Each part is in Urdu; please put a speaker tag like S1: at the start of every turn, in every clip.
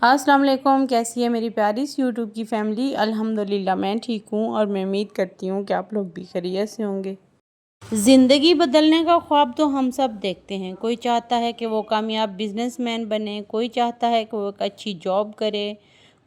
S1: السلام علیکم، کیسی ہے میری پیاری سی یوٹیوب کی فیملی؟ الحمدللہ میں ٹھیک ہوں اور میں امید کرتی ہوں کہ آپ لوگ بھی خیریت سے ہوں گے۔ زندگی بدلنے کا خواب تو ہم سب دیکھتے ہیں۔ کوئی چاہتا ہے کہ وہ کامیاب بزنس مین بنے، کوئی چاہتا ہے کہ وہ ایک اچھی جاب کرے،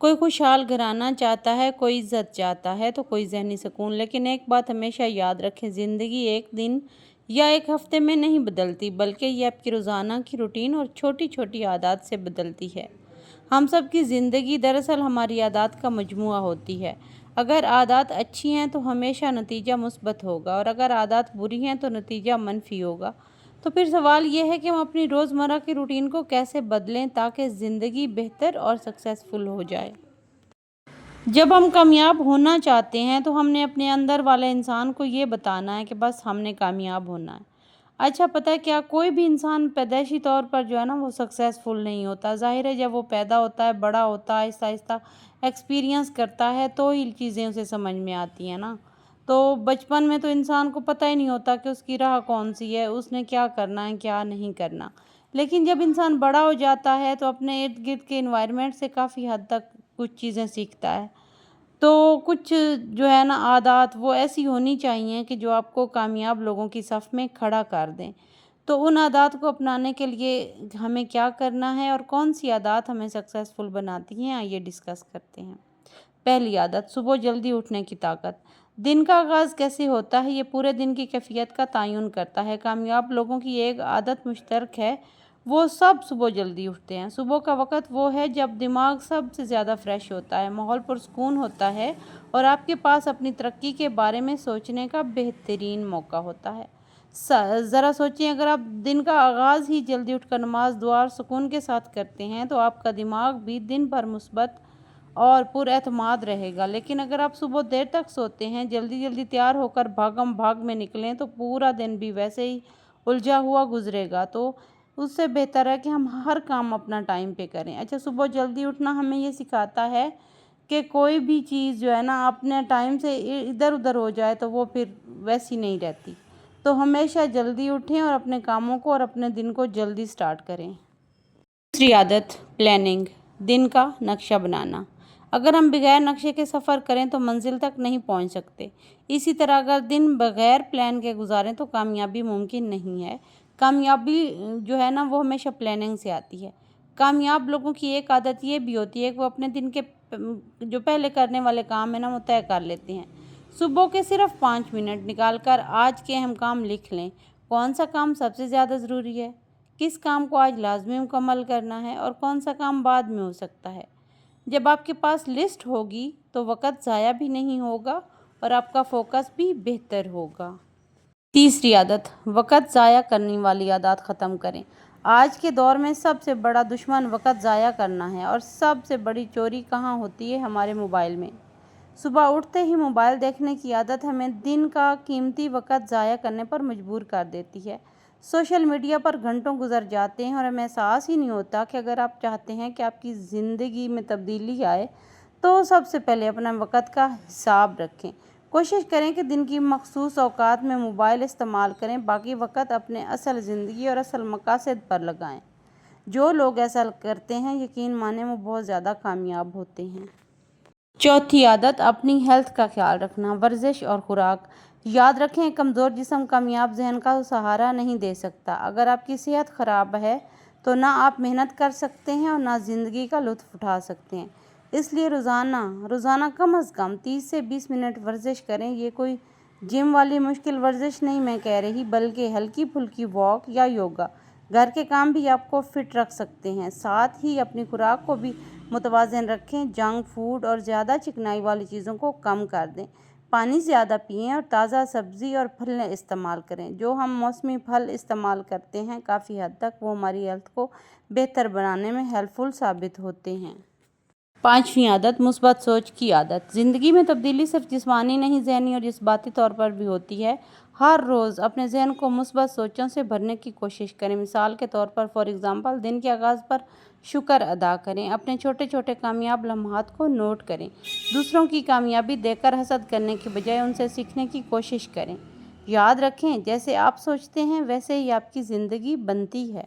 S1: کوئی خوشحال گھرانہ چاہتا ہے، کوئی عزت چاہتا ہے تو کوئی ذہنی سکون۔ لیکن ایک بات ہمیشہ یاد رکھیں، زندگی ایک دن یا ایک ہفتے میں نہیں بدلتی، بلکہ یہ آپ کی روزانہ کی روٹین اور چھوٹی چھوٹی عادات سے بدلتی ہے۔ ہم سب کی زندگی دراصل ہماری عادات کا مجموعہ ہوتی ہے۔ اگر عادات اچھی ہیں تو ہمیشہ نتیجہ مثبت ہوگا، اور اگر عادات بری ہیں تو نتیجہ منفی ہوگا۔ تو پھر سوال یہ ہے کہ ہم اپنی روزمرہ کی روٹین کو کیسے بدلیں تاکہ زندگی بہتر اور سکسیسفل ہو جائے۔ جب ہم کامیاب ہونا چاہتے ہیں تو ہم نے اپنے اندر والے انسان کو یہ بتانا ہے کہ بس ہم نے کامیاب ہونا ہے۔ اچھا، پتہ ہے کیا، کوئی بھی انسان پیدائشی طور پر جو ہے نا وہ سکسیسفل نہیں ہوتا۔ ظاہر ہے جب وہ پیدا ہوتا ہے، بڑا ہوتا ہے، آہستہ آہستہ ایکسپیرینس کرتا ہے تو ہی چیزیں اسے سمجھ میں آتی ہیں نا۔ تو بچپن میں تو انسان کو پتہ ہی نہیں ہوتا کہ اس کی راہ کون سی ہے، اس نے کیا کرنا ہے، کیا نہیں کرنا۔ لیکن جب انسان بڑا ہو جاتا ہے تو اپنے ارد گرد کے انوائرمنٹ سے کافی حد تک کچھ چیزیں سیکھتا ہے۔ تو کچھ جو ہے نا عادات وہ ایسی ہونی چاہیے کہ جو آپ کو کامیاب لوگوں کی صف میں کھڑا کر دیں۔ تو ان عادات کو اپنانے کے لیے ہمیں کیا کرنا ہے اور کون سی عادات ہمیں سکسیسفل بناتی ہیں، آئیے ڈسکس کرتے ہیں۔ پہلی عادت، صبح جلدی اٹھنے کی طاقت۔ دن کا آغاز کیسے ہوتا ہے یہ پورے دن کی کیفیت کا تعین کرتا ہے۔ کامیاب لوگوں کی ایک عادت مشترک ہے، وہ سب صبح جلدی اٹھتے ہیں۔ صبح کا وقت وہ ہے جب دماغ سب سے زیادہ فریش ہوتا ہے، ماحول پرسکون ہوتا ہے اور آپ کے پاس اپنی ترقی کے بارے میں سوچنے کا بہترین موقع ہوتا ہے۔ ذرا سوچیں، اگر آپ دن کا آغاز ہی جلدی اٹھ کر نماز، دعا اور سکون کے ساتھ کرتے ہیں تو آپ کا دماغ بھی دن بھر مثبت اور پر اعتماد رہے گا۔ لیکن اگر آپ صبح دیر تک سوتے ہیں، جلدی جلدی تیار ہو کر بھاگم بھاگ میں نکلیں تو پورا دن بھی ویسے ہی الجھا ہوا گزرے گا۔ تو اس سے بہتر ہے کہ ہم ہر کام اپنا ٹائم پہ کریں۔ اچھا، صبح جلدی اٹھنا ہمیں یہ سکھاتا ہے کہ کوئی بھی چیز جو ہے نا اپنے ٹائم سے ادھر ادھر ہو جائے تو وہ پھر ویسی نہیں رہتی۔ تو ہمیشہ جلدی اٹھیں اور اپنے کاموں کو اور اپنے دن کو جلدی سٹارٹ کریں۔ دوسری عادت، پلاننگ، دن کا نقشہ بنانا۔ اگر ہم بغیر نقشے کے سفر کریں تو منزل تک نہیں پہنچ سکتے۔ اسی طرح اگر دن بغیر پلان کے گزاریں تو کامیابی ممکن نہیں ہے۔ کامیابی جو ہے نا وہ ہمیشہ پلاننگ سے آتی ہے۔ کامیاب لوگوں کی ایک عادت یہ بھی ہوتی ہے کہ وہ اپنے دن کے جو پہلے کرنے والے کام ہیں نا وہ طے کر لیتے ہیں۔ صبح کے صرف 5 منٹ نکال کر آج کے اہم کام لکھ لیں۔ کون سا کام سب سے زیادہ ضروری ہے، کس کام کو آج لازمی مکمل کرنا ہے اور کون سا کام بعد میں ہو سکتا ہے۔ جب آپ کے پاس لسٹ ہوگی تو وقت ضائع بھی نہیں ہوگا اور آپ کا فوکس بھی بہتر ہوگا۔ تیسری عادت، وقت ضائع کرنے والی عادات ختم کریں۔ آج کے دور میں سب سے بڑا دشمن وقت ضائع کرنا ہے، اور سب سے بڑی چوری کہاں ہوتی ہے؟ ہمارے موبائل میں۔ صبح اٹھتے ہی موبائل دیکھنے کی عادت ہمیں دن کا قیمتی وقت ضائع کرنے پر مجبور کر دیتی ہے۔ سوشل میڈیا پر گھنٹوں گزر جاتے ہیں اور ہمیں احساس ہی نہیں ہوتا کہ اگر آپ چاہتے ہیں کہ آپ کی زندگی میں تبدیلی آئے تو سب سے پہلے اپنا وقت کا حساب رکھیں۔ کوشش کریں کہ دن کی مخصوص اوقات میں موبائل استعمال کریں، باقی وقت اپنے اصل زندگی اور اصل مقاصد پر لگائیں۔ جو لوگ ایسا کرتے ہیں یقین مانیں وہ بہت زیادہ کامیاب ہوتے ہیں۔ چوتھی عادت، اپنی ہیلتھ کا خیال رکھنا، ورزش اور خوراک۔ یاد رکھیں، کمزور جسم کامیاب ذہن کا سہارا نہیں دے سکتا۔ اگر آپ کی صحت خراب ہے تو نہ آپ محنت کر سکتے ہیں اور نہ زندگی کا لطف اٹھا سکتے ہیں۔ اس لیے روزانہ کم از کم 30 سے 20 منٹ ورزش کریں۔ یہ کوئی جم والی مشکل ورزش نہیں میں کہہ رہی، بلکہ ہلکی پھلکی واک یا یوگا۔ گھر کے کام بھی آپ کو فٹ رکھ سکتے ہیں۔ ساتھ ہی اپنی خوراک کو بھی متوازن رکھیں، جنک فوڈ اور زیادہ چکنائی والی چیزوں کو کم کر دیں۔ پانی زیادہ پئیں اور تازہ سبزی اور پھل استعمال کریں۔ جو ہم موسمی پھل استعمال کرتے ہیں کافی حد تک وہ ہماری ہیلتھ کو بہتر بنانے میں ہیلپ فل ثابت ہوتے ہیں۔ پانچویں عادت، مثبت سوچ کی عادت۔ زندگی میں تبدیلی صرف جسمانی نہیں، ذہنی اور جذباتی طور پر بھی ہوتی ہے۔ ہر روز اپنے ذہن کو مثبت سوچوں سے بھرنے کی کوشش کریں۔ مثال کے طور پر فار ایگزامپل دن کے آغاز پر شکر ادا کریں۔ اپنے چھوٹے چھوٹے کامیاب لمحات کو نوٹ کریں۔ دوسروں کی کامیابی دیکھ کر حسد کرنے کی بجائے ان سے سیکھنے کی کوشش کریں۔ یاد رکھیں، جیسے آپ سوچتے ہیں ویسے ہی آپ کی زندگی بنتی ہے۔